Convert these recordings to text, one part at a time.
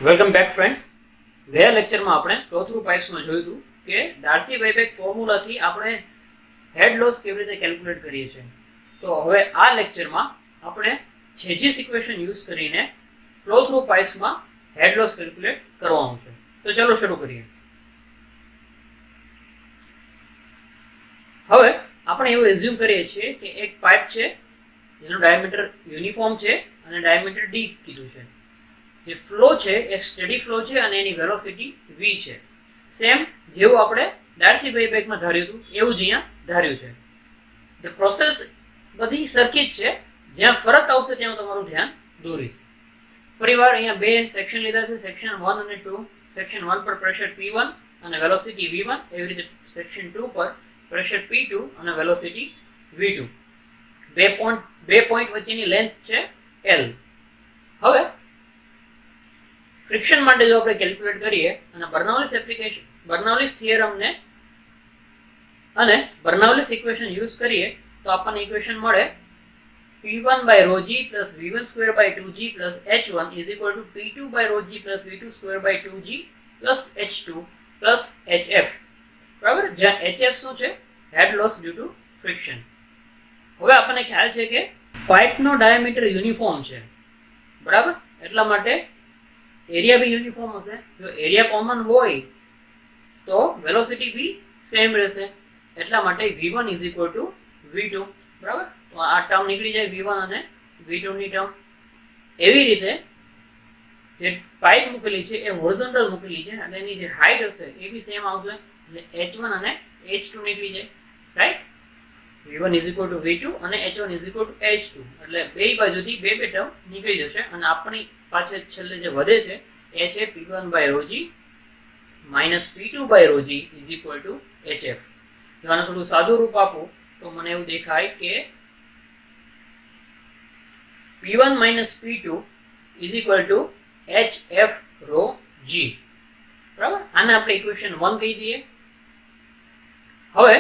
Welcome back friends. ગયા લેક્ચરમાં આપણે ફ્લો થ્રુ પાઇપ્સમાં જોયું હતું કે ડાર્સી-વાઇબેક ફોર્મ્યુલાથી આપણે હેડ લોસ કેવી રીતે કેલ્ક્યુલેટ કરીએ છીએ. તો હવે આ લેક્ચરમાં આપણે છેજીસ ઇક્વેશન યુઝ કરીને flow through પાઇપ્સમાં head loss calculate કરવાનું છે. તો ચાલો શરૂ કરીએ. હવે આપણે એવું એઝ્યુમ કરીએ છીએ કે એક પાઇપ છે જેનો ડાયામીટર યુનિફોર્મ છે અને ડાયામીટર d કીધું છે. જે ફ્લો છે એ સ્ટેડી ફ્લો છે અને એની વેલોસિટી v છે. સેમ જેવું આપણે ડાર્સી-વાઇબેકમાં ધાર્યું હતું એવું જ અહીંયા ધાર્યું છે. ધ પ્રોસેસ બધી સરખી જ છે. જ્યાં ફરક આવશે ત્યાં તમારું ધ્યાન દોરીશ. ફરીવાર અહીંયા બે સેક્શન લીધા છે, સેક્શન 1 અને 2. સેક્શન 1 પર પ્રેશર P1 અને વેલોસિટી V1, એવી રીતે સેક્શન 2 પર પ્રેશર P2 અને વેલોસિટી V2. બે પોઈન્ટ વચ્ચેની લેન્થ છે L. હવે ફ્રિક્શન માટે જો આપણે કેલ્ક્યુલેટ કરીએ અને બર્નૌલીસ થિયરમને અને બર્નૌલીસ ઇક્વેશન યુઝ કરીએ તો આપણને ઇક્વેશન મળે P1/ρg plus V1/2/2g plus H1 is equal to P2/ρg plus V2/2g plus H2 plus HF. બરાબર, જ્યાં HF શું છે? Head loss due to friction. હવે આપણને ખ્યાલ છે કે પાઇપનો ડાયામીટર યુનિફોર્મ છે, બરાબર, એટલા માટે એરિયા બી યુનિફોર્મ હશે. જો એરિયા કોમન હોય તો વેલોસિટી બી સેમ રહેશે, એટલા માટે V1 is equal to V2. બરાબર, તો આ ટર્મ નીકળી જાય, V1 અને V2 ની ટર્મ. એવી રીતે જે પાઇપ મૂકેલી છે એ હોરિઝોન્ટલ મૂકેલી છે અને એની જે હાઇટ હશે એ બી સેમ આવશે, એટલે H1 અને H2 નીકળી જાય, right. V1 is equal to V2 અને H1 is equal to H2, એટલે બે બાજુથી બે ટર્મ નીકળી જશે અને આપણી પાછળ છેલ્લે જે વધે છે એ છે P1/ρg minus P2/ρg is equal to HF. જો આને થોડું સાદું રૂપ આપું તો મને એવું દેખાય કે P1 minus P2 is equal to HF/ρg. બરાબર, આને આપણે ઇક્વેશન 1 કહી દઈએ. હવે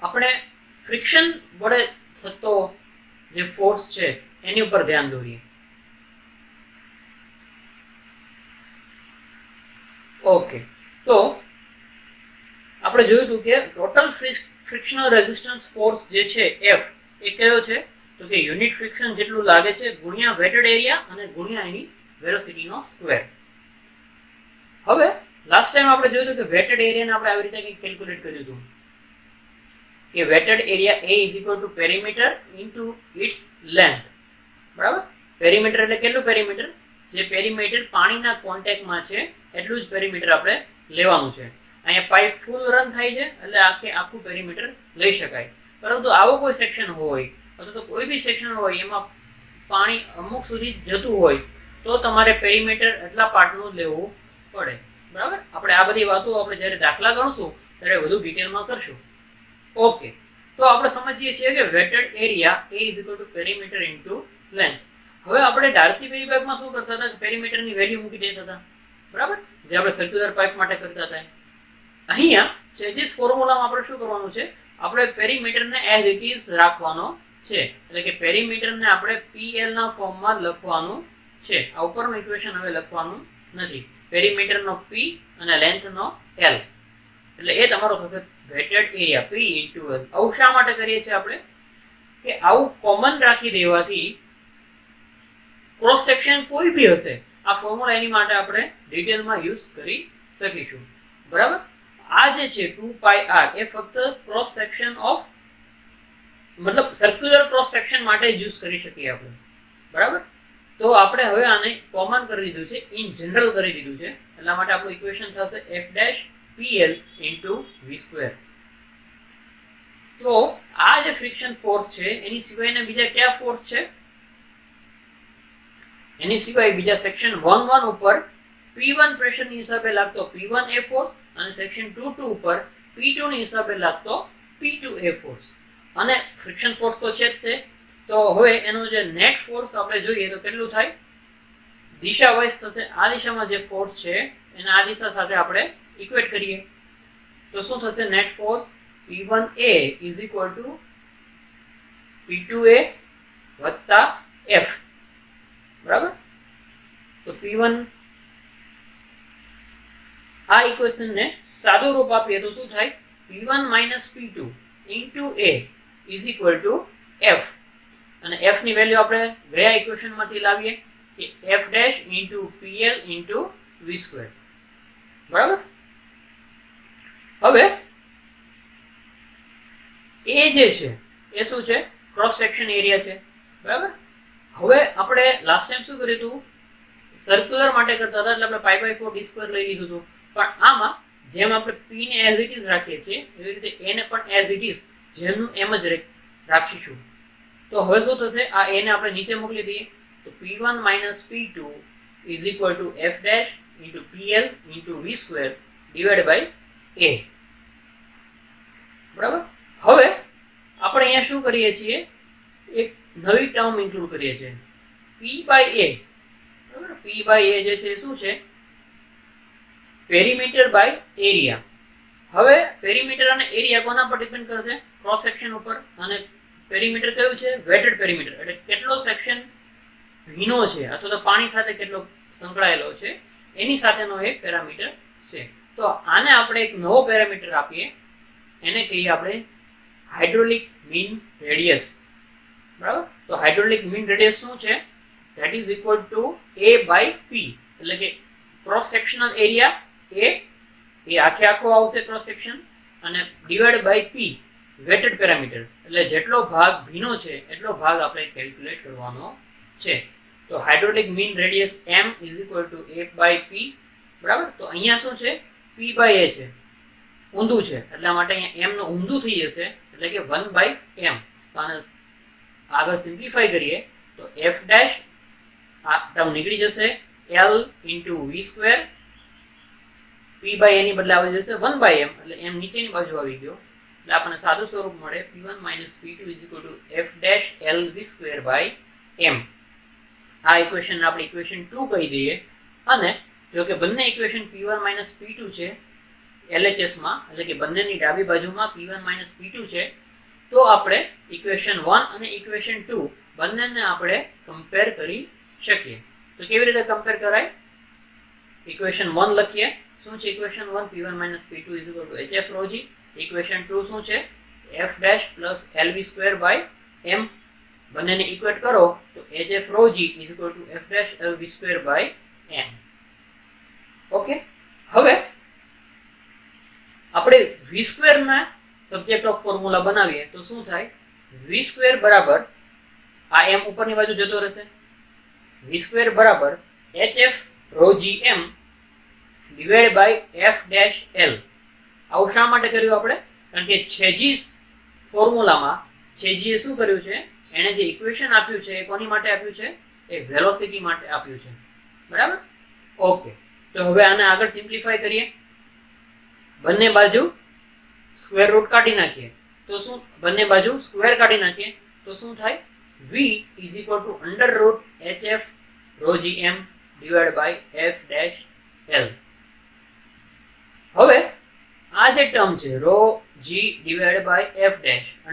આપણે ફ્રિક્શન વડે થતો જે ફોર્સ છે એની ઉપર ધ્યાન દોરીએ. ઓકે, તો આપણે જોયું હતું કે ટોટલ ફ્રિક્શનલ રેઝિસ્ટન્સ ફોર્સ જે છે F એ કયો છે? તો કે યુનિટ ફ્રિક્શન જેટલું લાગે છે ગુણ્યા વેટેડ એરિયા અને ગુણ્યા એની વેલોસિટીનો સ્ક્વેર. હવે લાસ્ટ ટાઈમ આપણે જોયું હતું કે વેટેડ એરિયાને આપણે આવી રીતે કંઈક કેલ્ક્યુલેટ કર્યું હતું કે weighted area A is equal to perimeter into its length. બરાબર, પેરીમીટર એટલે કેટલું પેરીમીટર? જે પેરીમીટર પાણીના કોન્ટેક્ટમાં છે એટલું જ પેરીમીટર આપણે લેવાનું છે. અહીંયા પાઇપ ફૂલ રન થાય છે એટલે આખું પેરીમીટર લઈ શકાય. પરંતુ આવો કોઈ સેક્શન હોય અથવા તો કોઈ બી સેક્શન હોય એમાં પાણી અમુક સુધી જતું હોય તો તમારે પેરીમીટર એટલા પાર્ટનું લેવું પડે. બરાબર, આપણે આ બધી વાતો આપણે જ્યારે દાખલા ગણશું ત્યારે વધુ ડિટેલમાં કરશું. ઓકે, તો આપણે સમજીએ છીએ કે weighted area A is equal to perimeter into length. હવે આપણે ડાર્સી-વાઇબેકમાં શું કરતા હતા? પેરીમીટરની વેલ્યુ મૂકી દેતા હતા, બરાબર, જે આપણે સર્ક્યુલર પાઇપ માટે કરતા હતા. અહીંયા ચેજીસ ફોર્મ્યુલામાં આપણે શું કરવાનું છે? આપણે પેરીમીટરને એઝ ઇટ ઇઝ રાખવાનો છે, એટલે કે પેરીમીટરને આપણે PL ના ફોર્મમાં લખવાનું છે. આ ઉપરનું ઇક્વેશન હવે લખવાનું નથી. પેરીમીટરનો P અને લેન્થનો L, એટલે એ તમારો થશે weighted area P into L. આવું શા માટે કરીએ છીએ આપણે? કે આવું કોમન રાખી દેવાથી ક્રોસ સેક્શન કોઈ બી હશે, આ ફોર્મ્યુલા એની માટે આપણે ડિટેલમાં યુઝ કરી શકીશું. બરાબર, આ જે છે 2πr એ ફક્ત ક્રોસ સેક્શન ઓફ મતલબ સર્ક્યુલર ક્રોસ સેક્શન માટે જ યુઝ કરી શકીએ આપણે. બરાબર, તો આપણે હવે આને કોમન કરી દીધું છે, ઇન જનરલ કરી દીધું છે, એટલા માટે આપણું ઇક્વેશન થશે F'(PL) into V². તો આ જે ફ્રિક્શન ફોર્સ છે એની સિવાયના બીજા કયા ફોર્સ છે? એની સિવાય બીજા સેક્શન 1 ઉપર P1 પ્રેશરની હિસાબે લાગતો P1A ફોર્સ અને સેક્શન 2 ઉપર P2 ની હિસાબે લાગતો P2A ફોર્સ. અને ફ્રિક્શન ફોર્સ તો છે જ તે. તો હવે એનો જે નેટ ફોર્સ આપણે જોઈએ તો કેટલું થાય? દિશા વાઇઝ થશે. આ દિશામાં જે ફોર્સ છે એને આ દિશા સાથે આપણે ઇક્વેટ કરીએ તો શું થશે? Net force P1A is equal to P2A વત્તા F. બરાબર, તો P1 આ ઇક્વેશનને સાદું રૂપ આપીએ તો શું થાય? p1 - p2 * a is equal to f. અને f ની વેલ્યુ આપણે ગયા ઇક્વેશનમાંથી લાવીએ કે f ડેશ * pl * v². બરાબર. હવે a જે છે એ શું છે? ક્રોસ સેક્શન એરિયા છે. બરાબર. હવે આપણે લાસ્ટ ટાઈમ શું કર્યું હતું? સર્ક્યુલર માટે કરતા હતા એટલે આપણે π/4 d² લઈ લીધું હતું. પણ આમાં જેમ આપણે p ને એઝ ઇટ ઇઝ રાખીએ છીએ એવી રીતે a ને પણ એઝ ઇટ ઇઝ જેમનું એમ જ રાખીશું. તો હવે શું થશે? આ a ને આપણે નીચે મોકલી દઈએ તો p1 - p2 is equal to f dash * pl * v² divide by a. બરાબર. હવે આપણે અહીંયા શું કરીએ છીએ? એક નવી ટર્મ ઇન્ક્લુડ કરીએ છીએ p/a. બરાબર. p/a જે છે શું છે? Perimeter by area. હવે પેરીમીટર અને એરિયા કોના પર ડિપેન્ડ કરશે? ક્રોસ સેક્શન ઉપર. અને પેરીમીટર કયું છે? વેટેડ પેરીમીટર, એટલે કેટલો સેક્શન ભીનો છે અથવા તો પાણી સાથે કેટલો સંકળાયેલો છે એની સાથેનો એક પેરામીટર છે. તો આને આપણે એક નવો પેરામીટર આપીએ, એને કહીએ આપણે હાઇડ્રોલિક મીન રેડિયસ. બરાબર. તો હાઇડ્રોલિક મીન રેડિયસ શું છે? That is equal to a/p. એટલે કે ક્રોસ સેક્શનલ એરિયા એ આખો આવશે ક્રોસ સેક્શન, અને divide by p wetted parameter, એટલે જેટલો ભાગ ભીનો છે એટલો ભાગ આપણે કેલ્ક્યુલેટ કરવાનો છે. તો hydraulic mean radius m is equal to a/p. બરાબર. તો અહીંયા શું છે? p/a છે, ઊંધું છે, એટલા માટે અહીંયા m નું ઊંધું થઈ જશે, એટલે કે 1/m. તો આને આગળ સિમ્પ્લિફાઈ કરીએ તો f ડેશ આ ટર્મ નીકળી જશે, l * v², p/a ની બદલે આવી જશે 1/m, એટલે m નીચેની બાજુ આવી ગયો, એટલે આપણને સાદું સ્વરૂપ મળે p1 - p2 = f dash l v²/m. આ ઇક્વેશન આપણે ઇક્વેશન 2 કહી દઈએ. અને જો કે બંને ઇક્વેશન p1 - p2 છે LHS માં, એટલે કે બંનેની ડાબી બાજુમાં p1 - p2 છે, તો આપણે ઇક્વેશન 1 અને ઇક્વેશન 2 બંનેને આપણે કમ્પેર કરી શકીએ. તો કેવી રીતે કમ્પેર કરાય? ઇક્વેશન 1 લખીએ. શું છે equation 1? p1 - p2 = hf rho g. Equation 2 શું છે? f dash plus lv²/m. બંનેને ઇક્વેટ કરો તો hf rho g = f dash lv²/m. Okay. હવે આપણે v² ના સબ્જેક્ટ ઓફ ફોર્મ્યુલા બનાવીએ તો શું થાય? v² બરાબર આ m ઉપરની બાજુ જતો રહેશે, v² બરાબર hf rho gm divide by f dash l. આવું શા માટે કર્યું આપણે? કારણ કે છેજીસ ફોર્મ્યુલામાં છેજીએ શું કર્યું છે? એણે જે ઇક્વેશન આપ્યું છે એ કોની માટે આપ્યું છે? એ વેલોસિટી માટે આપ્યું છે. બરાબર. ઓકે. તો હવે આને આગળ સિમ્પ્લિફાઈ કરીએ. બંને બાજુ સ્ક્વેર રૂટ કાઢી નાખીએ તો શું? બંને બાજુ સ્ક્વેર કાઢી નાખીએ તો શું થાય? v = √hf rho gm divide by f dash l. હવે આ જે ટર્મ છે rho g divide by f dash √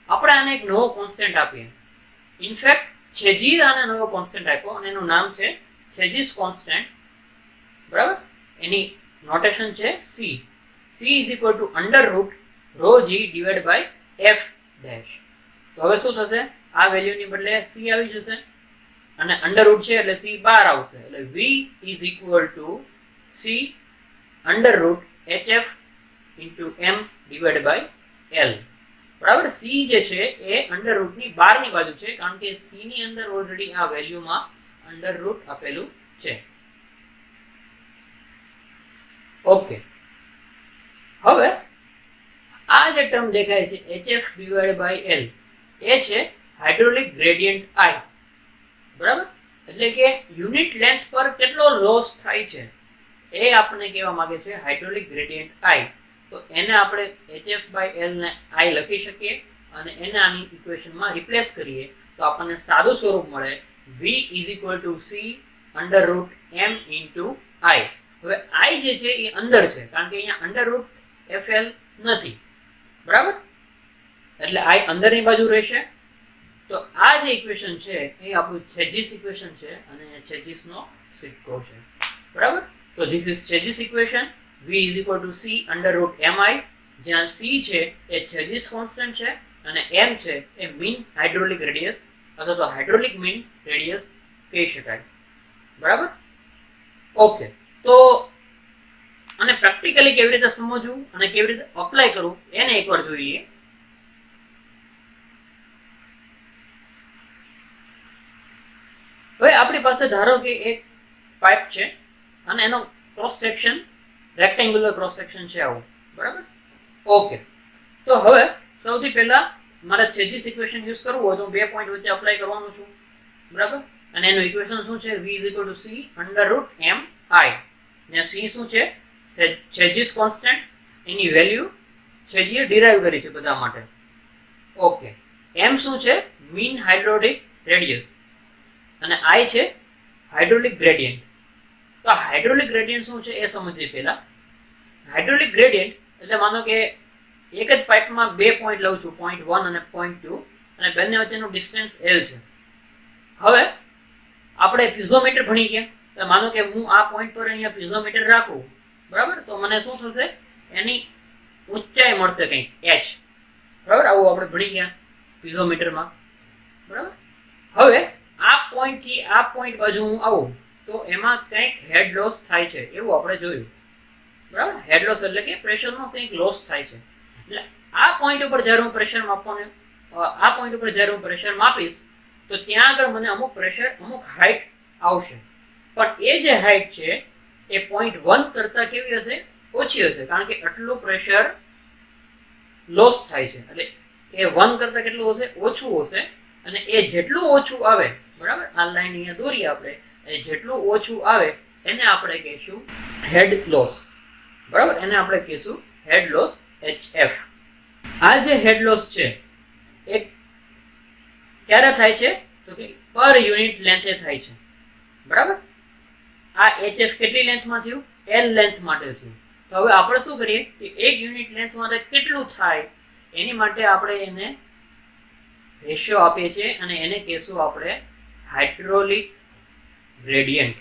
આપણે આને એક નવો કોન્સ્ટન્ટ આપીએ. ઇનફેક્ટ છેજીસ આને નવો કોન્સ્ટન્ટ આપ્યો અને એનું નામ છે છેજીસ કોન્સ્ટન્ટ. બરાબર. એની નોટેશન છે c. c = √rho g divide by f dash. તો હવે શું થશે? આ વેલ્યુની બદલે c આવી જશે અને અંડર છે એટલે c બહાર આવશે, એટલે v = c √hf * m divide by l. બરાબર. c જે છે એ અંડર રૂટની બહારની બાજુ છે, કારણ કે c ની અંદર ઓલરેડી આ વેલ્યુમાં અંડર રૂટ આપેલું છે. ઓકે. હવે આ જે ટર્મ દેખાય છે hf ડિવાઇડ બાય l એ છે હાઇડ્રોલિક ગ્રેડિયન્ટ I. બરાબર. એટલે કે યુનિટ લેન્થ પર કેટલો લોસ થાય છે એ આપણને કહેવા માંગે છે હાઇડ્રોલિક ગ્રેડિયન્ટ I. તો એને આપણે hf/l ને I લખી શકીએ અને એને આની ઇક્વેશનમાં રિપ્લેસ કરીએ તો આપણને સાદું સ્વરૂપ મળે v = c √m * I. હવે I જે છે એ અંદર છે, કારણ કે અહીંયા √fl નથી. બરાબર. એટલે I અંદરની બાજુ રહેશે. તો આ જે ઇક્વેશન છે એ આપણું છેજીસ ઇક્વેશન છે અને છેજીસનો સિક્કો છે. બરાબર. તો this is Chezy's equation. v is equal to c under root mi, જ્યાં c છે એ ચેઝિસ કોન્સ્ટન્ટ છે અને m છે એ મીન હાઇડ્રોલિક રેડિયસ અથવા તો હાઇડ્રોલિક મીન રેડિયસ કહી શકાય. બરાબર? ઓકે, તો અને પ્રેક્ટિકલી કેવી રીતે સમજવું અને કેવી રીતે અપ્લાય કરવું એને એકવાર જોઈ લઈએ. હવે આપણી પાસે ધારો કે એક પાઇપ છે અને એનો cross section rectangular cross section છે આવું. બરાબર? ઓકે, તો હવે સૌથી પહેલા મારે ચેઝિસ ઇક્વેશન યુઝ કરવું હોય તો 2 પોઈન્ટ વચ્ચે અપ્લાય કરવાનું છું. બરાબર? અને એનું ઇક્વેશન શું છે? v c under root mi. ને c શું છે? ચેઝિસ કોન્સ્ટન્ટ, એની વેલ્યુ છે જે ડિરાઈવ કરી છે બધા માટે. ઓકે, m શું છે? મીન હાઇડ્રોલિક રેડિયસ અને i છે હાઇડ્રોલિક ગ્રેડિયન્ટ. તો હાઇડ્રોલિક ગ્રેડિયન્ટ શું છે એ સમજીએ પહેલા. હાઇડ્રોલિક ગ્રેડિયન્ટ એટલે માનો કે એક જ પાઇપમાં 2 પોઈન્ટ લઉં છું, પોઈન્ટ 1 અને પોઈન્ટ 2, અને બંને વચ્ચેનું ડિસ્ટન્સ l છે. હવે આપણે પિઝોમીટર ભણી ગયા, તો માનો કે હું આ પોઈન્ટ પર અહીંયા પિઝોમીટર રાખું. બરાબર? તો મને શું થશે? એની ઊંચાઈ મળશે કંઈક h. બરાબર? આવું આપણે ભણી ગયા પિઝોમીટરમાં. બરાબર? હવે આ પોઈન્ટ થી આ પોઈન્ટ બાજુ હું આવું તો એમાં કંઈક હેડ લોસ થાય છે એવું આપણે જોયું. બરાબર? હેડ લોસ એટલે કે પ્રેશરનો કંઈક લોસ થાય છે. એટલે આ પોઈન્ટ ઉપર જ્યારે હું પ્રેશર માપવાનું માપીશ તો ત્યાં આગળ મને અમુક પ્રેશર, અમુક હાઈટ આવશે. પણ એ જે હાઈટ છે એ 0.1 કરતા કેવી હશે? ઓછી હશે, કારણ કે આટલું પ્રેશર લોસ થાય છે. એટલે એ 1 કરતા કેટલું હશે? ઓછું હશે. અને એ જેટલું ઓછું આવે, બરાબર, આ લાઈન અહીંયા દોરીએ આપણે, એ જેટલું ઓછું આવે એને આપણે કહીશું હેડ લોસ. બરાબર? એને આપણે કહીશું હેડ લોસ hf. આ જે હેડ લોસ છે એ ક્યારે થાય છે? તો કે પર યુનિટ લેન્થે થાય છે. બરાબર? આ hf કેટલી લેન્થમાં થયું? l લેન્થ માટે થયું. તો હવે આપણે શું કરીએ કે એક યુનિટ લેન્થ માટે કેટલું થાય એની માટે આપણે એને રેશિયો આપીએ છીએ અને એને કહેશું આપણે હાઇડ્રોલિક ગ્રેડિયન્ટ.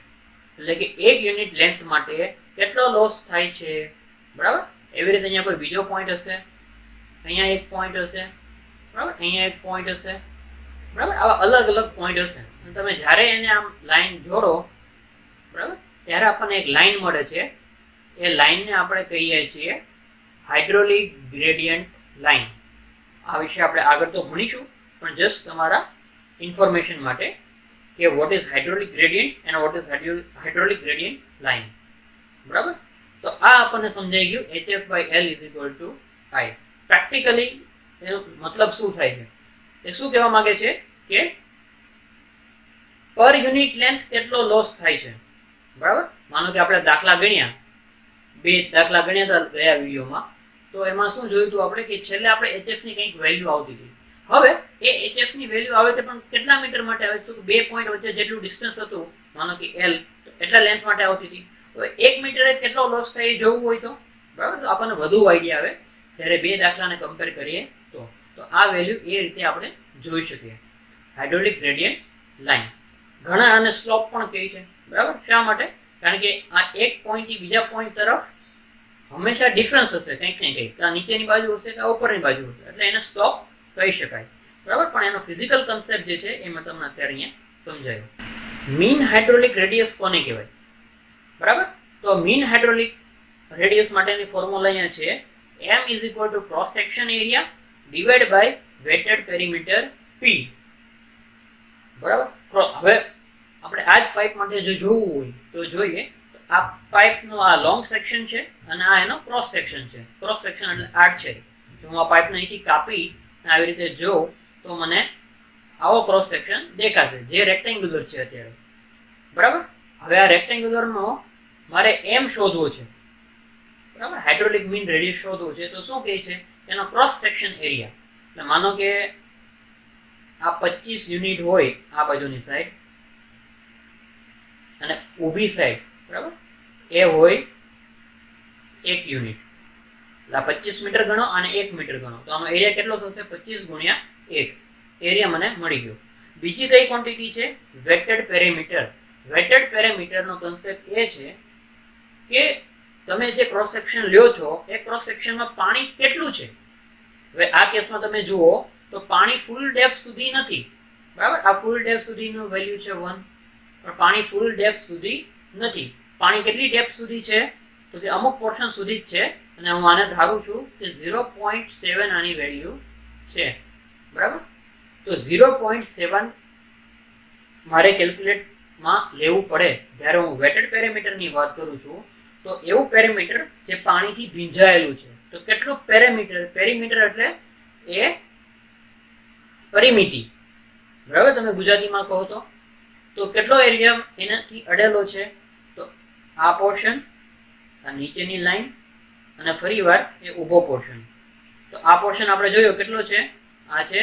એટલે કે એક યુનિટ લેન્થ માટે કેટલો લોસ થાય છે. બરાબર? એવી રીતે અહીંયા કોઈ બીજો પોઈન્ટ હશે, અહીંયા એક પોઈન્ટ હશે, બરાબર, અહીંયા એક પોઈન્ટ હશે, બરાબર, આવા અલગ અલગ પોઈન્ટ હશે. તમે જ્યારે એને આમ લાઈન જોડો, બરાબર, ત્યારે આપણને એક લાઈન મળે છે. એ લાઈનને આપણે કહીએ છીએ હાઇડ્રોલિક ગ્રેડિયન્ટ લાઈન. આ વિશે આપણે આગળ તો ભણીશું, પણ જસ્ટ તમારા ઇન્ફોર્મેશન માટે કે what is hydraulic gradient and what is hydraulic gradient line. બરાબર? તો આ આપણને સમજાઈ ગયું hf/l = I. પ્રેક્ટિકલી એનો મતલબ શું થાય છે? એ શું કહેવા માંગે છે કે પર યુનિટ લેન્થ કેટલો લોસ થાય છે. બરાબર? માનો કે આપણે દાખલા ગણ્યા, 2 દાખલા ગણ્યા હતા ગયા વિડીયોમાં, તો એમાં શું જોયું હતું આપણે કે છેલ્લે આપણે hf ની કંઈક વેલ્યુ આવતી હતી. હવે એ hf ની વેલ્યુ આવે છે પણ કેટલા મીટર માટે આવે છે? તો 2 પોઈન્ટ વચ્ચે જેટલું ડિસ્ટન્સ હતું, માનો કે l, એટલા લેન્થ માટે આવતી હતી. હવે 1 મીટરે કેટલો લોસ થાય એ જોવું હોય તો, બરાબર, તો આપણને વધુ આઈડિયા આવે જ્યારે 2 દાખલાને કમ્પેર કરીએ તો આ વેલ્યુ એ રીતે આપણે જોઈ શકીએ. Hydraulic gradient line. ઘણા આને સ્લોપ પણ કહે છે. બરાબર? શા માટે? કારણ કે આ એક પોઈન્ટ થી બીજા પોઈન્ટ તરફ હંમેશા ડિફરન્સ હશે, કંઈક ને કંઈક, આ નીચેની બાજુ હશે કે ઉપરની બાજુ હશે, એટલે એને સ્લોપ કહી શકાય. બરાબર? પણ એનો ફિઝિકલ કન્સેપ્ટ જે છે એ મેં તમને અત્યારે અહીંયા સમજાવ્યો. મીન હાઇડ્રોલિક રેડિયસ કોને કહેવાય? બરાબર? તો મીન હાઇડ્રોલિક રેડિયસ માટેની ફોર્મ્યુલા અહીંયા છે m = cross section area divide by wetted perimeter p. બરાબર? હવે આપણે આ જ પાઇપ માટે જો જોવું હોય તો જોઈએ. આ પાઇપનો આ લોંગ સેક્શન છે અને આ એનો ક્રોસ સેક્શન છે. ક્રોસ સેક્શન એટલે આડ છે. જો હું આ પાઇપને અહીંથી કાપી આવી રીતે જોઉં તો મને આવો ક્રોસ સેક્શન દેખાશે જે રેક્ટેન્ગ્યુલર છે અત્યારે. બરાબર? હવે આ રેક્ટેન્ગ્યુલરનો મારે m શોધવો છે. બરાબર? હાઇડ્રોલિક મીન રેડિયસ શોધવું છે. તો શું કહે છે? એનો ક્રોસ સેક્શન એરિયા. એટલે માનો કે આ 25 યુનિટ હોય આ બાજુની સાઈડ અને ઊભી સાઈડ, બરાબર, એ હોય 1 યુનિટ. એટલે 25 મીટર ગણો અને 1 મીટર ગણો તો આનો એરિયા કેટલો થશે? 25 × 1. એરિયા મને મળી ગયો. બીજી કઈ ક્વોન્ટિટી છે? Weighted perimeter. વેટેડ પેરીમીટરનો કન્સેપ્ટ એ છે કે તમે જે ક્રોસ સેક્શન લ્યો છો એ ક્રોસ સેક્શનમાં પાણી કેટલું છે. હવે આ કેસમાં તમે જુઓ તો પાણી ફૂલ ડેપ્થ સુધી નથી, બરાબર. આ ફૂલ ડેપ્થ સુધીનું વેલ્યુ છે 1, પણ પાણી ફૂલ ડેપ્થ સુધી નથી. પાણી કેટલી ડેપ્થ સુધી છે તો કે અમુક પોર્શન સુધી જ છે, અને હું આને ધારું છું કે 0.7 આની વેલ્યુ છે, બરાબર. તો 0.7 મારે કેલ્ક્યુલેટમાં લેવું પડે જ્યારે હું વેટેડ પેરામીટરની વાત કરું છું. તો એવું પેરામીટર જે પાણીથી ભીંજાયેલું છે. તો કેટલું પેરામીટર, પેરીમીટર એટલે એ પરિમિતિ, બરાબર. તમે ગુજરાતીમાં કહો તો કેટલો એરિયા એનાથી અડેલો છે, તો આ પોર્શન, આ નીચેની લાઈન, અને ફરીવાર એ ઊભો પોર્શન. તો આ પોર્શન આપણે જોયો કેટલો છે, આ છે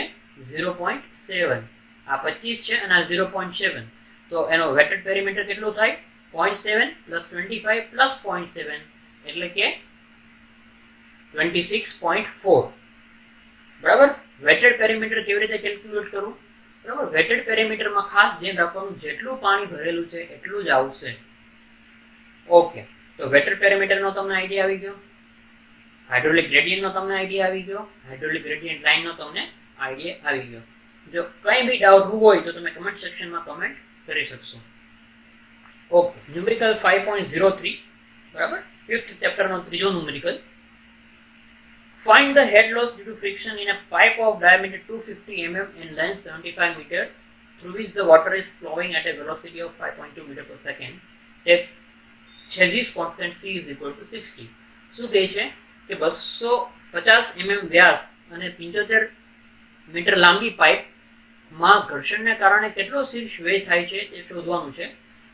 0.7, આ 25 છે અને આ 0.7. તો એનો વેટેડ પેરીમીટર કેટલું થાય, 0.7 + 25 + 0.7 એટલે કે 26.4, બરાબર. વેટેડ પેરીમીટર કેવી રીતે કેલ્ક્યુલેટ કરવું, બરાબર. વેટેડ પેરીમીટરમાં ખાસ ધ્યાન રાખવાનું જેટલું પાણી ભરેલું છે એટલું જ આવશે. ઓકે, તો વેટેડ પેરીમીટરનો તમને આઈડિયા આવી ગયો, હાઇડ્રોલિક ગ્રેડિયન્ટનો તમને આઈડિયા આવી ગયો, હાઇડ્રોલિક ગ્રેડિયન્ટ લાઇનનો તમને આઈડિયા આવી ગયો. જો કંઈ બી ડાઉટ હોય તો તમે કમેન્ટ સેક્શનમાં કમેન્ટ કરી શકશો. ઓકે, ન્યુમેરિકલ 5.03, બરાબર. 5th ચેપ્ટરનો ત્રીજો numerical. Find the head loss due to friction in a pipe of diameter 250 mm and length 75 meter through which the water is flowing at a velocity of 5.2 meter per second. If chassis constant c is equal to 60. શું કહે છે કે 250 mm વ્યાસ અને 75 metre લાંબી પાઇપમાં ઘર્ષણને કારણે કેટલો શીર્ષ વેગ થાય છે તે શોધવાનું છે,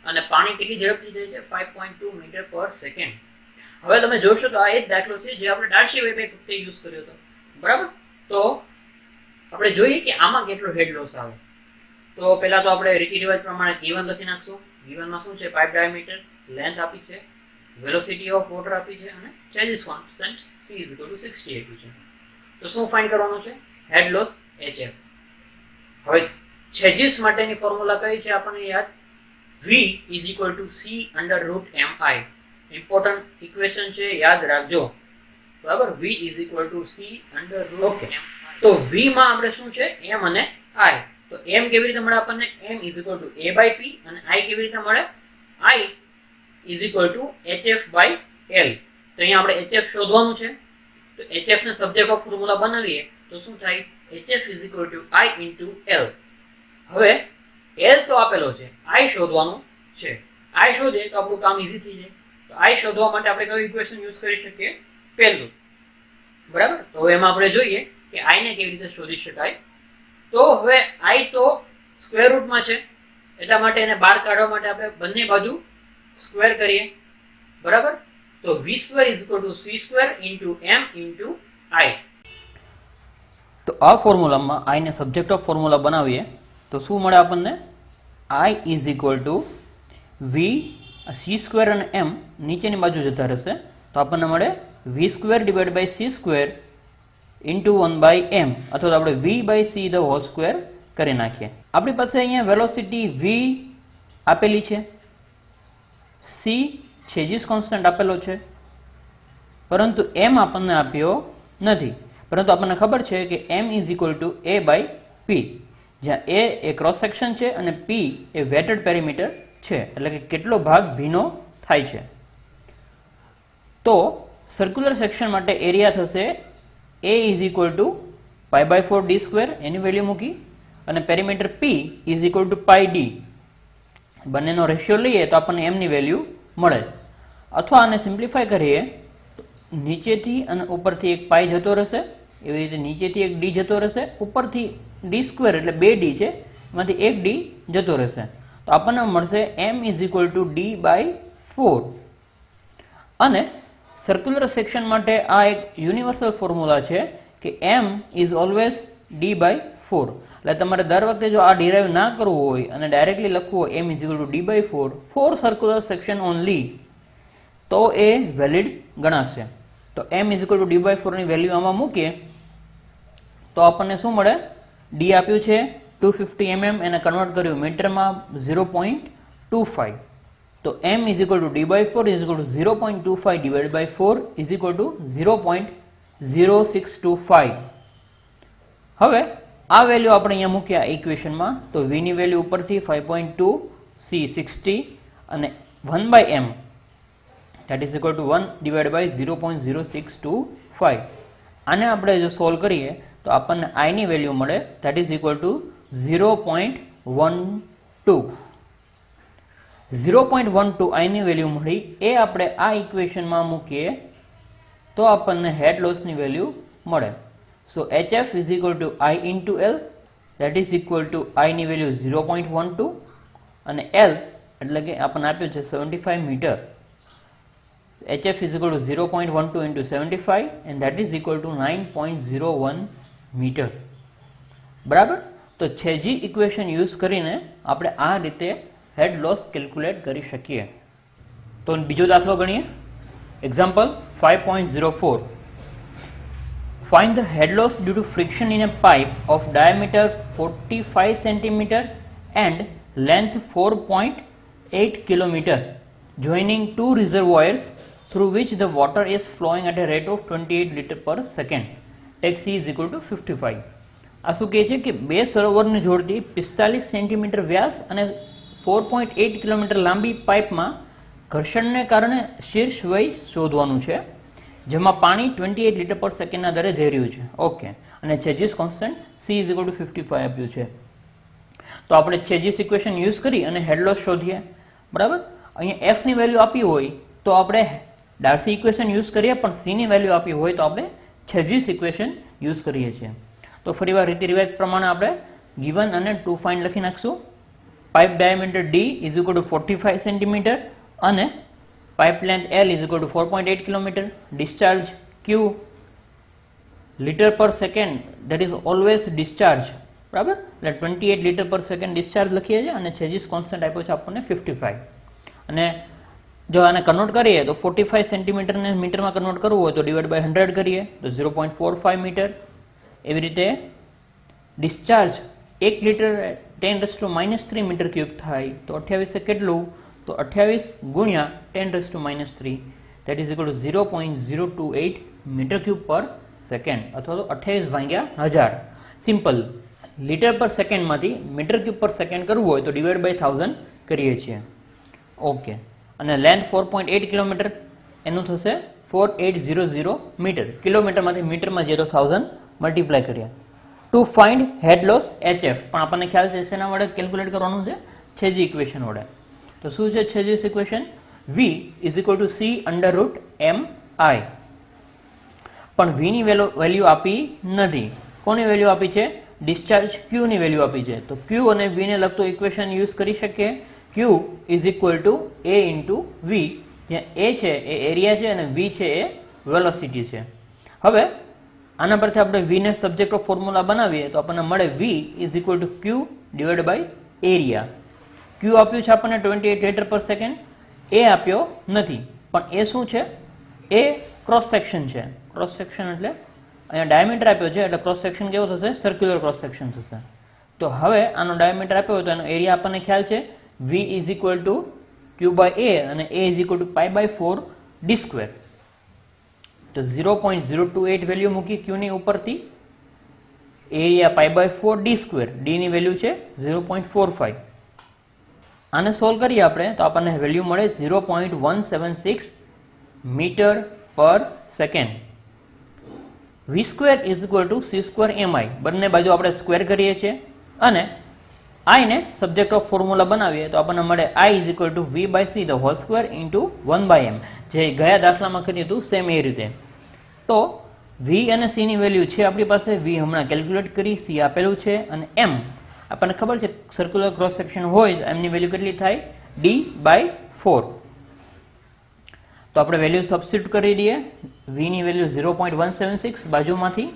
અને પાણી કેટલી ઝડપથી જાય છે, 5.2 મીટર પર સેકન્ડ. હવે તમે જોશો તો આ એક દાખલો છે જે આપણે ડાર્સી વેબે વખતે યુઝ કર્યો હતો, બરાબર. તો આપણે જોઈએ કે આમાં કેટલો હેડ લોસ આવે. તો પહેલા તો આપણે રીતિ રિવાજ પ્રમાણે ગીવન લખી નાખશું. ગીવનમાં શું છે, પાઇપ ડાયામીટર, લેન્થ આપી છે, વેલોસિટી ઓફ વોટર આપી છે, અને ચેન્જીસ કોન્સ્ટન્ટ c = 60 આપ્યું છે. તો શું ફાઇન્ડ કરવાનું છે, હેડ લોસ hf. હવે ચેન્જીસ માટેની ફોર્મ્યુલા કઈ છે આપણને યાદ, v = c/√mi. ઇમ્પોર્ટન્ટ ઇક્વેશન છે, યાદ રાખજો, બરાબર. v = c/√mi. તો v માં આપણે શું છે, m અને i. તો m કેવી રીતે મળે આપણને, m = a/p, અને i કેવી રીતે મળે, i = hf/l. તો અહીંયા આપણે hf શોધવાનું છે. તો hf ને સબ્જેક્ટ ઓફ ફોર્મ્યુલા બનાવીએ તો શું થાય, hf = i × l. હવે l તો આપેલો છે, i શોધવાનું છે. i શોધે તો આપણું કામ ઈઝી થઈ જાય. તો i શોધવા માટે આપણે કયું ઇક્વેશન યુઝ કરી શકીએ, પહેલું, બરાબર. તો એમાં આપણે જોઈએ કે i ને કેવી રીતે શોધી શકાય. તો હવે i તો સ્ક્વેર રૂટમાં છે, એટલા માટે એને બહાર કાઢવા માટે આપણે બંને બાજુ સ્ક્વેર કરીએ, બરાબર. તો v² = c² × m × i. તો આ ફોર્મ્યુલામાં i ને સબ્જેક્ટ ઓફ ફોર્મ્યુલા બનાવીએ તો શું મળે આપણને, i = v, c² અને m નીચેની બાજુ જતા રહેશે. તો આપણને મળે v² / c² × 1/m, અથવા તો આપણે v/c² કરી નાખીએ. આપણી પાસે અહીંયા વેલોસિટી v આપેલી છે, c ચેન્જીસ કોન્સ્ટન્ટ આપેલો છે, પરંતુ m આપણને આપ્યો નથી. પરંતુ આપણને ખબર છે કે m = a/p, જ્યાં a એ ક્રોસ સેક્શન છે અને p એ વેટેડ પેરીમીટર છે, એટલે કે કેટલો ભાગ ભીનો થાય છે. તો સર્ક્યુલર સેક્શન માટે એરિયા થશે a = π/4d², એની વેલ્યુ મૂકી, અને પેરીમીટર p = πd. બંનેનો રેશિયો લઈએ તો આપણને m ની વેલ્યુ મળે. અથવા આને સિમ્પ્લિફાય કરીએ તો નીચેથી અને ઉપરથી એક પાઈ જતો રહેશે, એવી રીતે નીચેથી એક d જતો રહેશે, ઉપરથી d² એટલે 2d છે, એમાંથી એક d જતો રહેશે. તો આપણને મળશે m = d/4. અને સર્ક્યુલર સેક્શન માટે આ એક યુનિવર્સલ ફોર્મ્યુલા છે કે m ઇઝ ઓલવેઝ d/4. એટલે તમારે દર વખતે જો આ ડિરાઈવ ના કરવું હોય અને ડાયરેક્ટલી લખવું હોય m = d/4 for circular section only, તો એ વેલિડ ગણાશે. તો m = d/4 ની વેલ્યુ આમાં મૂકીએ તો આપણને શું મળે, d આપ્યું છે 250 mm, એને કન્વર્ટ કર્યું મીટરમાં 0.25. તો m is equal to d by 4 is equal to 0.25 divide by 4 is equal to 0.0625. હવે આ વેલ્યુ આપણે અહીંયા મૂક્યા ઇક્વેશનમાં, તો v ની વેલ્યુ ઉપરથી 5.2, c 60 અને 1 by m that is equal to 1 divided by 0.0625. આને આપણે જો સોલ્વ કરીએ તો આપણને i ની વેલ્યુ મળે that is equal to 0.12. 0.12 i ની વેલ્યુ મળી, એ આપણે આ ઇક્વેશનમાં મૂકીએ તો આપણને હેડ લોસની વેલ્યુ મળે. સો hf is equal to I into L, that is equal to I ની વેલ્યુ 0.12 અને L એટલે કે આપણને આપ્યું છે 75 metre. hf is equal to 0.12 into 75 and that is equal to 9.01 metre. બરાબર. તો છેજી ઇક્વેશન યુઝ કરીને આપણે આ રીતે હેડ લોસ કેલ્ક્યુલેટ કરી શકીએ. તો બીજો દાખલો ગણીએ. Example 5.04. Find the head loss due to friction in a pipe of diameter 45 cm and length 4.8 km joining two reservoirs through which the water is flowing at a rate of 28 liters per second. Take C is equal to 55. આ શું કહે છે કે બે સરોવરને જોડતી 45 centimetre વ્યાસ અને 4.8 kilometre લાંબી પાઇપમાં ઘર્ષણને કારણે શીર્ષ વય શોધવાનું છે, જેમાં પાણી 28 લીટર પર સેકન્ડના દરે જઈ રહ્યું છે. ઓકે. અને Chezy's constant C is equal to 55 આપ્યું છે. તો આપણે છેજીસ ઇક્વેશન યુઝ કરી અને હેડ લોસ શોધીએ. બરાબર. અહીંયા F ની વેલ્યુ આપી હોય તો આપણે ડાર્સી ઇક્વેશન યુઝ કરીએ, પણ C ની વેલ્યુ આપી હોય તો આપણે છેજીસ ઇક્વેશન યુઝ કરીએ છીએ. તો ફરીવાર રીતિ રિવાજ પ્રમાણે આપણે ગિવન અને ટુ ફાઇન્ડ લખી નાખશું. Pipe diameter D is equal to 45 centimetre અને pipe length L is equal to 4.8 kilometre. Discharge Q litre per second, that is always discharge. બરાબર. એટલે 28 લીટર પર સેકન્ડ ડિસ્ચાર્જ લખીએ છીએ અને છેજીસ કોન્સ્ટન્ટ આપ્યો છે આપણને 55. અને જો આને કન્વર્ટ કરીએ તો 45 સેન્ટીમીટરને મીટરમાં કન્વર્ટ કરવું હોય તો ડિવાઇડ બાય 100 કરીએ તો 0.45 મીટર. એવી રીતે ડિસ્ચાર્જ 1 લીટર 10⁻³ મીટર ક્યુબ થાય તો 28 કેટલું, તો 28 ગુણ્યા 10⁻³ that is equal to 0.028 metre cube પર સેકન્ડ અથવા તો 28 ભાગ્યા 1000. સિમ્પલ. લીટર પર સેકન્ડમાંથી મીટર ક્યુબ પર સેકન્ડ કરવું હોય તો ડિવાઇડ બાય 1000 કરીએ છીએ. ઓકે. અને લેન્થ 4.8 કિલોમીટર, એનું થશે 4800 મીટર. કિલોમીટરમાંથી મીટરમાં જઈએ તો 1000 મલ્ટીપ્લાય કર્યા. To find head loss HF, પણ આપણને ખ્યાલ છે શેના વડે કેલ્ક્યુલેટ કરવાનું છે? છેજી ઇક્વેશન વડે. તો શું છે Chezy's equation? V is equal to C under root MI. પણ V ની વેલ્યુ આપી નથી. કોની વેલ્યુ આપી છે? ડિસ્ચાર્જ Q ની વેલ્યુ આપી છે. તો Q અને V ને લગતું ઇક્વેશન યુઝ કરી શકીએ. Q is equal two A into V, જ્યાં A છે એ એરિયા છે અને V છે એ વેલોસિટી છે. હવે આના પરથી આપણે V ને સબ્જેક્ટ ઓફ ફોર્મ્યુલા બનાવીએ તો આપણને મળે V is equal to Q divide by area. Q આપ્યું છે આપણને 28 લીટર પર સેકન્ડ, એ આપ્યો નથી. પણ એ શું છે? એ ક્રોસ સેક્શન છે. ક્રોસ સેક્શન એટલે અહીંયા ડાયામીટર આપ્યો છે એટલે ક્રોસ સેક્શન કેવો થશે? સર્ક્યુલર ક્રોસ સેક્શન થશે. તો હવે આનો ડાયામીટર આપ્યો હોય તો એનો એરિયા આપણને ખ્યાલ છે V is equal to Q by A અને A is equal to pi by 4 D square. તો 0.028 વેલ્યુ મૂકી Q ની ઉપરથી, area pi by 4 D square, D ની વેલ્યુ છે 0.45. આને સોલ્વ કરીએ આપણે તો આપણને વેલ્યુ મળે 0.176 મીટર પર second. V square is equal to C square MI. બંને બાજુ આપણે સ્ક્વેર કરીએ છીએ અને I ને સબ્જેક્ટ ઓફ ફોર્મ્યુલા બનાવીએ તો આપણને મળે I is equal to V by C the whole square into 1 by M. જે ગયા દાખલામાં કર્યું હતું સેમ એ રીતે. તો V અને C ની વેલ્યુ છે આપણી પાસે. V હમણાં કેલ્ક્યુલેટ કરી, C આપેલું છે અને M આપણને ખબર છે સર્ક્યુલર ક્રોસ સેક્શન હોય તો M ની વેલ્યુ કેટલી થાય? D by 4. તો આપણે વેલ્યુ સબસ્ટિટ્યુટ કરી દઈએ. V ની વેલ્યુ 0.176 બાજુમાંથી,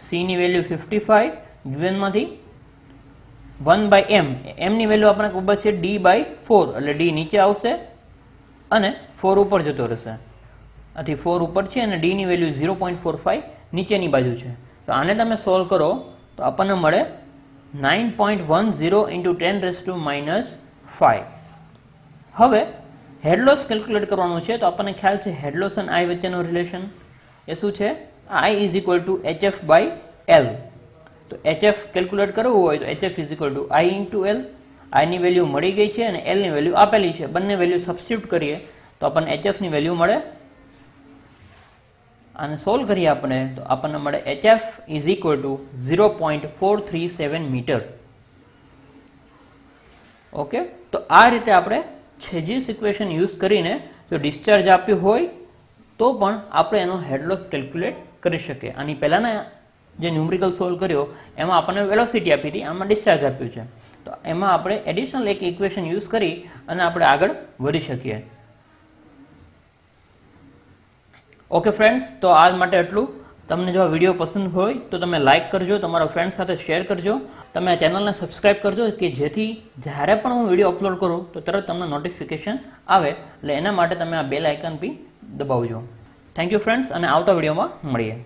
C ની વેલ્યુ 55 ગિવનમાંથી, 1 બાય M. M ની વેલ્યુ આપણે ખબર છે D બાય 4 એટલે D નીચે આવશે અને 4 ઉપર જતો રહેશે. આથી 4 ઉપર છે અને D ની વેલ્યુ 0.45 નીચેની બાજુ છે. તો આને તમે સોલ્વ કરો તો આપણને મળે 9.10 into 10⁻⁵. હવે હેડ લોસ કેલ્ક્યુલેટ કરવાનું છે, તો આપણને ખ્યાલ છે હેડ લોસ અને આઈ વચ્ચેનો રિલેશન એ શું છે, I is equal to HF by L. તો HF કેલ્ક્યુલેટ કરવું હોય તો HF is equal to I into L. આઈની વેલ્યુ મળી ગઈ છે અને એલની વેલ્યુ આપેલી છે, બંને વેલ્યુ સબસ્ટિટ્યુટ કરીએ તો આપણને HFની વેલ્યુ મળે. આને સોલ્વ કરીએ આપણે તો આપણને મળે HF is equal to 0.437 metre. Okay, તો આ રીતે આપણે છેજીસ ઇક્વેશન યુઝ કરીને જો ડિસ્ચાર્જ આપ્યું હોય તો પણ આપણે એનો હેડ લોસ કેલ્ક્યુલેટ કરી શકીએ. આની પહેલાંના જે ન્યુમેરિકલ સોલ્વ કર્યો એમાં આપણને વેલોસિટી આપી હતી, આમાં ડિસ્ચાર્જ આપ્યું છે, તો એમાં આપણે એડિશનલ એક ઇક્વેશન યુઝ કરી અને આપણે આગળ વધી શકીએ. ઓકે ફ્રેન્ડ્સ, તો આજ માટે એટલું. તમને જો આ વિડીયો પસંદ હોય તો તમે લાઇક કરજો, તમારા ફ્રેન્ડ સાથે શેર કરજો, તમે આ ચેનલને સબસ્ક્રાઇબ કરજો કે જેથી જ્યારે પણ હું વિડીયો અપલોડ કરું તો તરત તમને નોટિફિકેશન આવે. એટલે એના માટે તમે આ બેલ આઇકન બી દબાવજો. થેન્ક યુ ફ્રેન્ડ્સ, અને આવતા વિડીયોમાં મળીએ.